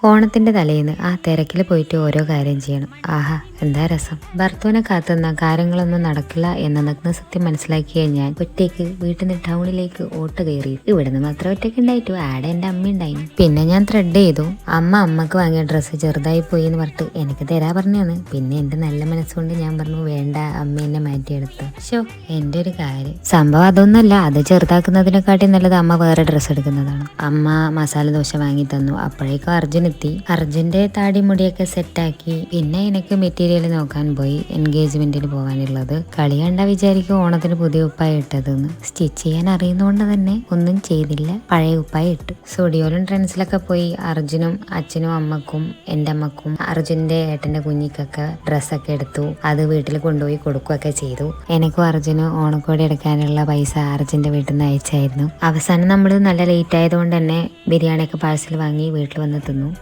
ഓണത്തിന്റെ തലേന്ന് ആ തിരക്കിൽ പോയിട്ട് ഓരോ കാര്യം ചെയ്യണം. ആഹാ എന്താ രസം. ഭർത്തുവിനെ കാത്തുന്ന കാര്യങ്ങളൊന്നും നടക്കില്ല എന്ന നഗ്നസത്യം മനസ്സിലാക്കിയ ഞാൻ ഒറ്റയ്ക്ക് വീട്ടിൽ നിന്ന് ടൗണിലേക്ക് ഓട്ട് കയറി. ഇവിടുന്ന് മാത്രം ഒറ്റയ്ക്ക് ഉണ്ടായിട്ടു, ആടെ എന്റെ അമ്മ ഉണ്ടായിരുന്നു. പിന്നെ ഞാൻ ത്രെഡ് ചെയ്തു. അമ്മക്ക് വാങ്ങിയ ഡ്രസ്സ് ചെറുതായി പോയി എന്ന് പറഞ്ഞിട്ട് എനിക്ക് തരാ പറഞ്ഞാണ്. പിന്നെ എന്റെ നല്ല മനസ്സുകൊണ്ട് ഞാൻ പറഞ്ഞു വേണ്ട, അമ്മ എന്നെ മാറ്റിയെടുത്തു. ഷോ എന്റെ ഒരു കാര്യം. സംഭവം അതൊന്നല്ല, അത് ചെറുതാക്കുന്നതിനെക്കാട്ടി നല്ലത് അമ്മ വേറെ ഡ്രസ്സ് എടുക്കുന്നതാണ്. അമ്മ മസാല ദോശ വാങ്ങി തന്നു. അപ്പോഴേക്കും അർജുന്റെ താടി മുടിയൊക്കെ സെറ്റാക്കി. പിന്നെ എനിക്ക് മെറ്റീരിയൽ നോക്കാൻ പോയി, എൻഗേജ്മെന്റിന് പോകാനുള്ളത്. കളി കണ്ട വിചാരിക്കും ഓണത്തിന് പുതിയ ഉപ്പായ ഇട്ടതെന്ന്. സ്റ്റിച്ച് ചെയ്യാൻ അറിയുന്നതുകൊണ്ട് തന്നെ ഒന്നും ചെയ്തില്ല, പഴയ ഉപ്പായ ഇട്ടു. സ്റ്റുഡിയോയിലും ട്രെൻഡ്സിലൊക്കെ പോയി അർജുനും അച്ഛനും അമ്മക്കും എൻ്റെ അമ്മക്കും അർജുന്റെ ഏട്ടന്റെ കുഞ്ഞിക്കൊക്കെ ഡ്രസ്സൊക്കെ എടുത്തു. അത് വീട്ടിൽ കൊണ്ടുപോയി കൊടുക്കുകയൊക്കെ ചെയ്തു. എനിക്കും അർജുനും ഓണക്കോടി എടുക്കാനുള്ള പൈസ അർജുന്റെ വീട്ടിൽ നിന്ന് അയച്ചായിരുന്നു. അവസാനം നമ്മൾ നല്ല ലേറ്റ് ആയതുകൊണ്ട് തന്നെ ബിരിയാണിയൊക്കെ പാഴ്സൽ വാങ്ങി വീട്ടിൽ വന്ന് തിന്നു.